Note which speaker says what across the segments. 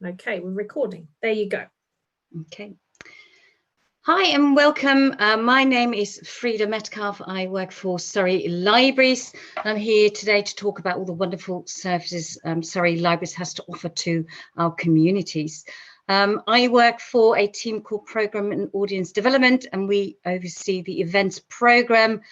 Speaker 1: Okay, we're recording. There you go.
Speaker 2: Okay. Hi and welcome. My name is Frida Metcalfe. I work for Surrey Libraries. I'm here today to talk about all the wonderful services Surrey Libraries has to offer to our communities. I work for a team called Programme and Audience Development, and we oversee the events programme,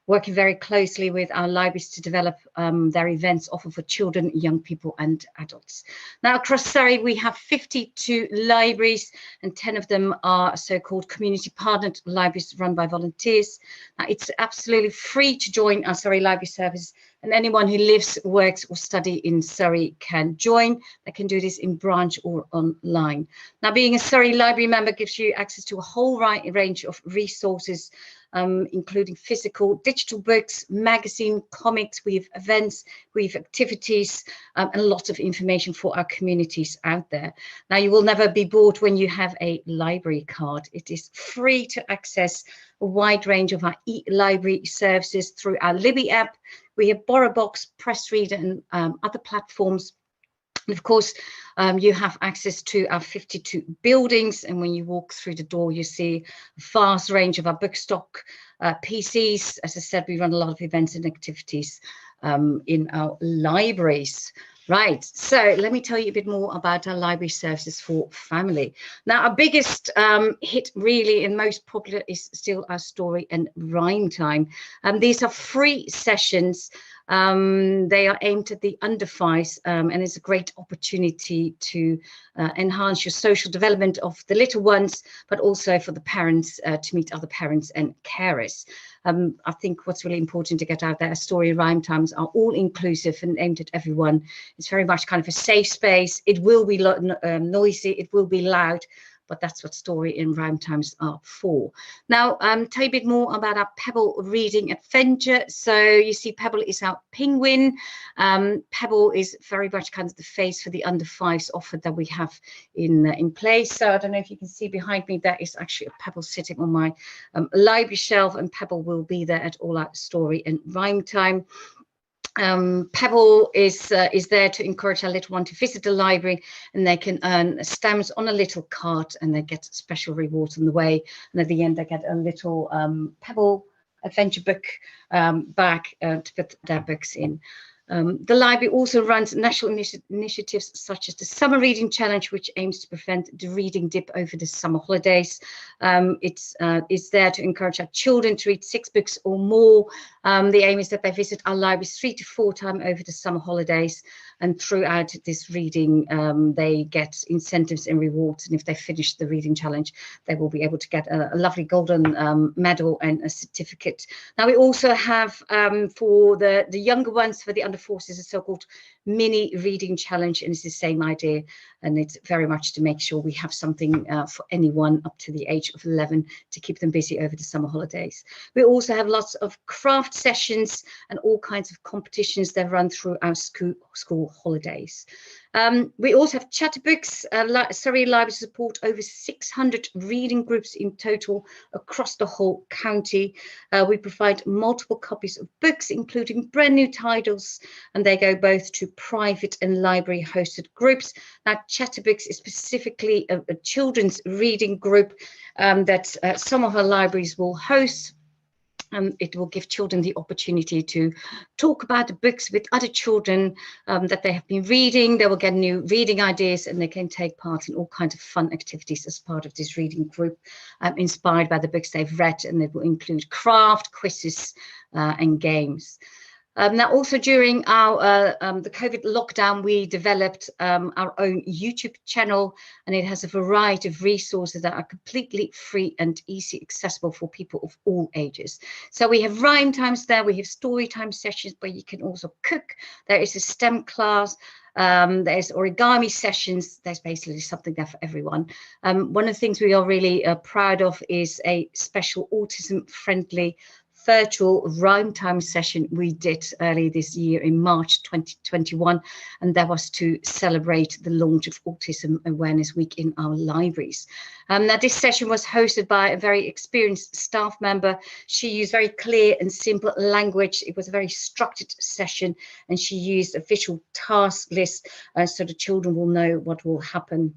Speaker 2: working very closely with our libraries to develop their events offered for children, young people and adults. Now across Surrey we have 52 libraries and 10 of them are so-called community partnered libraries run by volunteers. Now it's absolutely free to join our Surrey Library Service, and anyone who lives, works or study in Surrey can join. They can do this in branch or online. Now being a Surrey Library member gives you access to a whole range of resources, including physical, digital books, magazine, comics. We have events, we have activities, and lots of information for our communities out there. Now, you will never be bored when you have a library card. It is free to access a wide range of our e-library services through our Libby app. We have BorrowBox, Press Reader, and other platforms. And of course, you have access to our 52 buildings, and when you walk through the door, you see a vast range of our book stock, PCs. As I said, we run a lot of events and activities in our libraries. Right, so let me tell you a bit more about our library services for family. Now, our biggest hit really and most popular is still our story and rhyme time. These are free sessions. They are aimed at the under fives, and it's a great opportunity to enhance your social development of the little ones, but also for the parents to meet other parents and carers. I think what's really important to get out there, story rhyme times are all inclusive and aimed at everyone. It's very much kind of a safe space. It will be noisy, it will be loud, but that's what story and rhyme times are for. Now, tell you a bit more about our Pebble reading adventure. So you see Pebble is our penguin. Pebble is very much kind of the face for the under fives offer that we have in place. So I don't know if you can see behind me, that is actually a Pebble sitting on my library shelf, and Pebble will be there at all our story and rhyme time. Pebble is there to encourage our little one to visit the library, and they can earn stamps on a little card, and they get special rewards on the way, and at the end they get a little Pebble adventure book bag to put their books in. The library also runs national initiatives such as the Summer Reading Challenge, which aims to prevent the reading dip over the summer holidays. It's there to encourage our children to read 6 books or more. The aim is that they visit our libraries 3 to 4 times over the summer holidays, and throughout this reading they get incentives and rewards, and if they finish the reading challenge they will be able to get a lovely golden medal and a certificate. Now we also have for the younger ones, for the under forces, a so-called mini reading challenge, and it's the same idea, and it's very much to make sure we have something for anyone up to the age of 11 to keep them busy over the summer holidays. We also have lots of craft sessions and all kinds of competitions that run through our school holidays. We also have chatterbooks. Surrey Library support over 600 reading groups in total across the whole county. We provide multiple copies of books, including brand new titles, and they go both to private and library hosted groups. Now, Chatterbooks is specifically a children's reading group that some of our libraries will host. It will give children the opportunity to talk about the books with other children that they have been reading. They will get new reading ideas, and they can take part in all kinds of fun activities as part of this reading group, inspired by the books they've read, and they will include craft, quizzes, and games. Now, also during our the COVID lockdown, we developed our own YouTube channel, and it has a variety of resources that are completely free and easy accessible for people of all ages. So we have rhyme times there, we have story time sessions, but you can also cook. There is a STEM class. There's origami sessions. There's basically something there for everyone. One of the things we are really proud of is a special autism-friendly virtual rhyme time session we did early this year in March 2021, and that was to celebrate the launch of Autism Awareness Week in our libraries. Now this session was hosted by a very experienced staff member. She used very clear and simple language. It was a very structured session, and she used a visual task list so the children will know what will happen.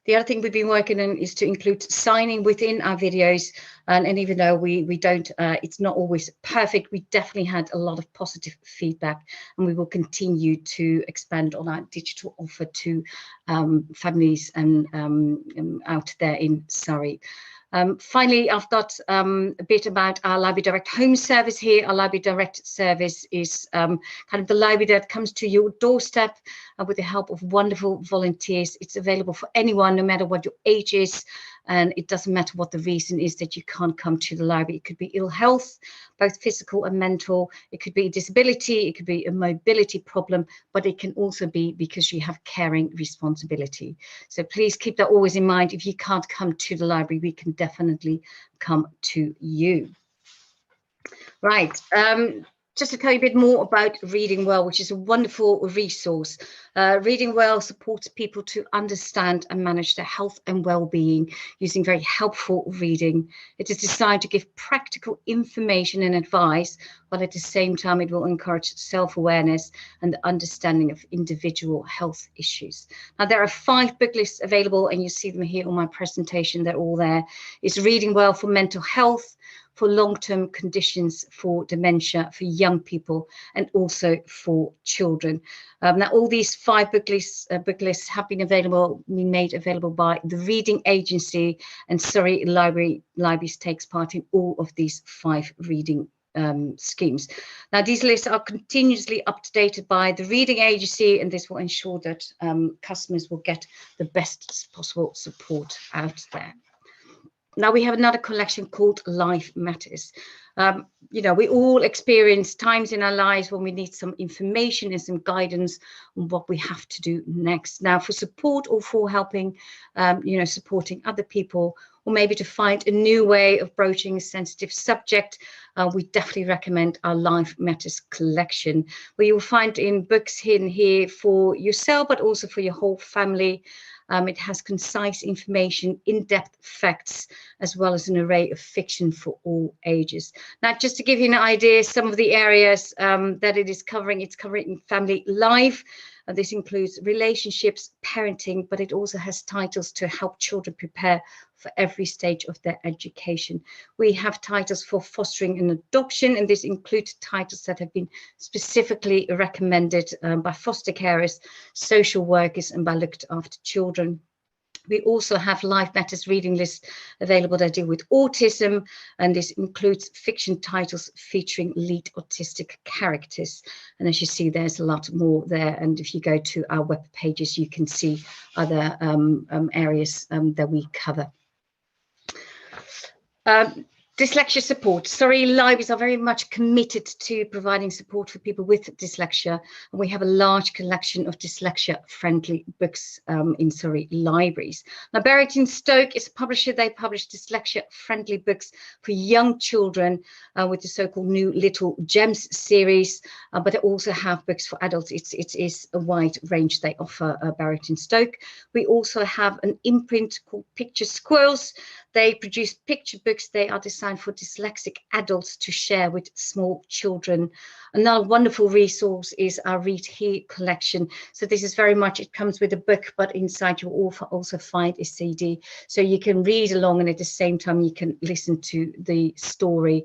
Speaker 2: The other thing we've been working on is to include signing within our videos, and even though we don't, it's not always perfect, we definitely had a lot of positive feedback, and we will continue to expand on our digital offer to families and out there in Surrey. Finally, I've got a bit about our Library Direct home service here. Our Library Direct service is kind of the library that comes to your doorstep with the help of wonderful volunteers. It's available for anyone, no matter what your age is, and it doesn't matter what the reason is that you can't come to the library. It could be ill health, both physical and mental. It could be a disability. It could be a mobility problem, but it can also be because you have caring responsibility. So please keep that always in mind. If you can't come to the library, we can definitely come to you. Right. Just to tell you a bit more about Reading Well, which is a wonderful resource. Reading Well supports people to understand and manage their health and well-being using very helpful reading. It is designed to give practical information and advice, but at the same time it will encourage self-awareness and the understanding of individual health issues. Now there are 5 book lists available, and you see them here on my presentation. They're all there. It's Reading Well for mental health, for long-term conditions, for dementia, for young people, and also for children. Now, all these 5 book lists have been made available by the Reading Agency, and Surrey Libraries takes part in all of these 5 reading schemes. Now, these lists are continuously updated by the Reading Agency, and this will ensure that customers will get the best possible support out there. Now we have another collection called Life Matters. You know, we all experience times in our lives when we need some information and some guidance on what we have to do next. Now for support or for helping, you know, supporting other people, or maybe to find a new way of broaching a sensitive subject, we definitely recommend our Life Matters collection, where you'll find in books hidden here for yourself, but also for your whole family. It has concise information, in-depth facts, as well as an array of fiction for all ages. Now, just to give you an idea, some of the areas that it is covering, it's covering family life. This includes relationships, parenting, but it also has titles to help children prepare for every stage of their education. We have titles for fostering and adoption, and this includes titles that have been specifically recommended by foster carers, social workers, and by looked after children. We also have Life Matters reading lists available that deal with autism, and this includes fiction titles featuring lead autistic characters. And as you see, there's a lot more there. And if you go to our web pages, you can see other areas that we cover. Dyslexia support. Surrey Libraries are very much committed to providing support for people with dyslexia, and we have a large collection of dyslexia-friendly books in Surrey Libraries. Now, Stoke is a publisher. They publish dyslexia-friendly books for young children with the so-called New Little Gems series, but they also have books for adults. It is a wide range they offer, Stoke. We also have an imprint called Picture Squirrels. They produce picture books. They are designed for dyslexic adults to share with small children. Another wonderful resource is our Read Here collection. So this is very much, it comes with a book, but inside you will also find a CD. So you can read along, and at the same time you can listen to the story.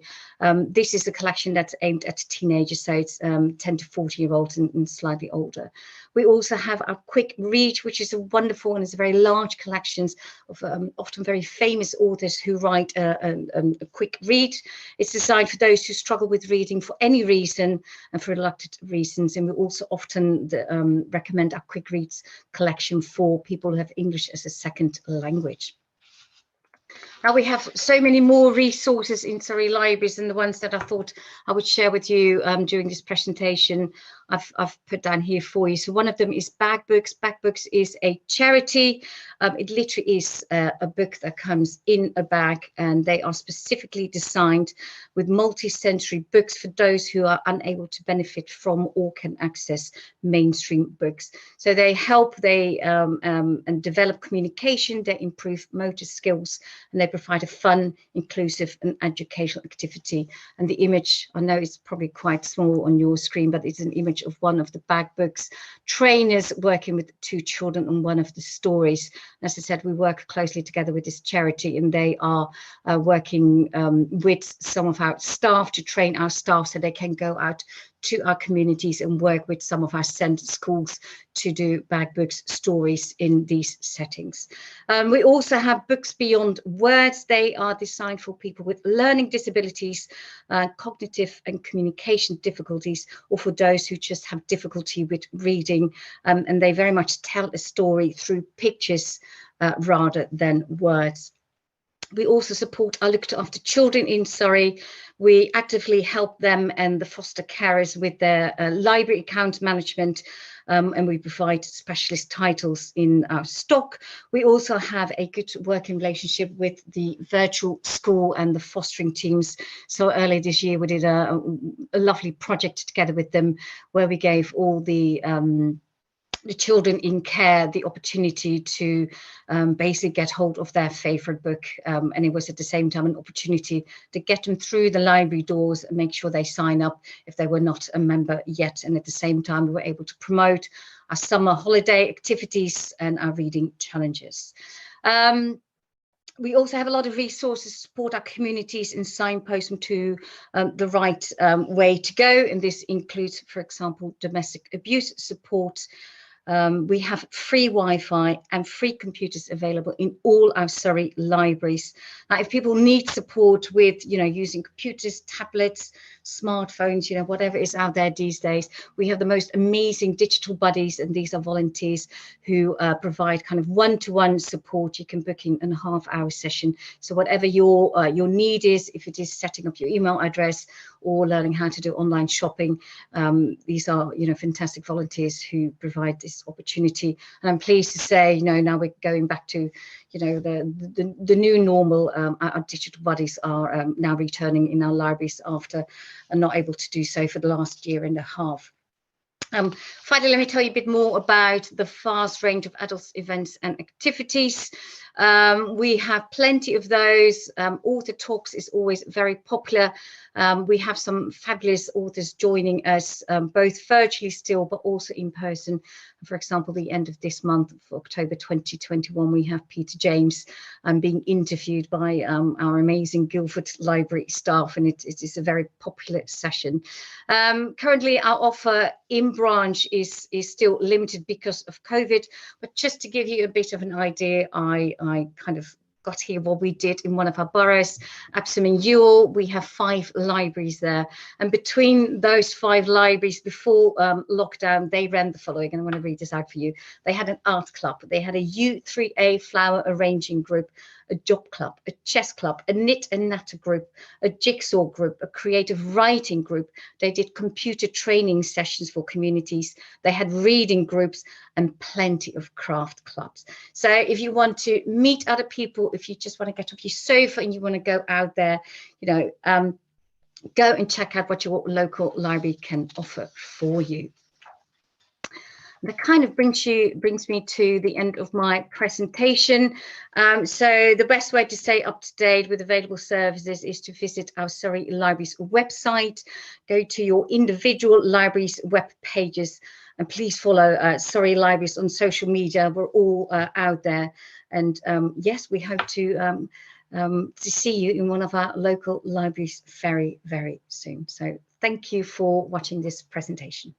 Speaker 2: This is a collection that's aimed at teenagers, so it's 10 to 40-year-olds and slightly older. We also have our Quick Read, which is a wonderful and it's a very large collections of often very famous authors who write a quick read. It's designed for those who struggle with reading for any reason and for reluctant reasons. And we also often recommend our Quick Reads collection for people who have English as a second language. Now we have so many more resources in Surrey libraries, and the ones that I thought I would share with you during this presentation, I've put down here for you. So one of them is Bag Books. Bag Books is a charity. It literally is a book that comes in a bag, and they are specifically designed with multi-sensory books for those who are unable to benefit from or can access mainstream books. So they help, and develop communication, they improve motor skills, and they provide a fun, inclusive and educational activity. And the image, I know it's probably quite small on your screen, but it's an image of one of the Bag Books trainers working with 2 children on one of the stories. As I said, we work closely together with this charity, and they are working with some of our staff to train our staff so they can go out to our communities and work with some of our centre schools to do Bag Books stories in these settings. We also have Books Beyond Words. They are designed for people with learning disabilities, cognitive and communication difficulties, or for those who just have difficulty with reading, and they very much tell a story through pictures rather than words. We also support our Looked After Children in Surrey. We actively help them and the foster carers with their library account management, and we provide specialist titles in our stock. We also have a good working relationship with the virtual school and the fostering teams. So earlier this year, we did a lovely project together with them where we gave all the children in care the opportunity to basically get hold of their favorite book, and it was at the same time an opportunity to get them through the library doors and make sure they sign up if they were not a member yet. And at the same time, we were able to promote our summer holiday activities and our reading challenges. We also have a lot of resources to support our communities and signpost them to the right way to go, and this includes, for example, domestic abuse support. We have free Wi-Fi and free computers available in all our Surrey libraries. Now, if people need support with, using computers, tablets, smartphones, whatever is out there these days, we have the most amazing digital buddies, and these are volunteers who provide kind of one-to-one support. You can book in a half-hour session. So whatever your need is, if it is setting up your email address or learning how to do online shopping, these are, fantastic volunteers who provide this opportunity. And I'm pleased to say, now we're going back to, the new normal. Our digital buddies are now returning in our libraries after not able to do so for the last year and a half. Finally, let me tell you a bit more about the vast range of adults events and activities. We have plenty of those. Author Talks is always very popular. We have some fabulous authors joining us, both virtually still, but also in person. For example, the end of this month, for October 2021, we have Peter James being interviewed by our amazing Guildford Library staff, and it is a very popular session. Currently, our offer in branch is still limited because of COVID, but just to give you a bit of an idea, I kind of got here what we did in one of our boroughs, Epsom and Ewell. We have 5 libraries there, and between those 5 libraries before lockdown, they ran the following, and I want to read this out for you. They had an art club, they had a U3A flower arranging group, a job club, a chess club, a knit and natter group, a jigsaw group, a creative writing group. They did computer training sessions for communities. They had reading groups and plenty of craft clubs. So if you want to meet other people, if you just want to get off your sofa and you want to go out there, go and check out what your local library can offer for you. That kind of brings me to the end of my presentation. So the best way to stay up to date with available services is to visit our Surrey Libraries website, go to your individual libraries web pages, and please follow Surrey Libraries on social media. We're all out there, and yes, we hope to see you in one of our local libraries very, very soon. So thank you for watching this presentation.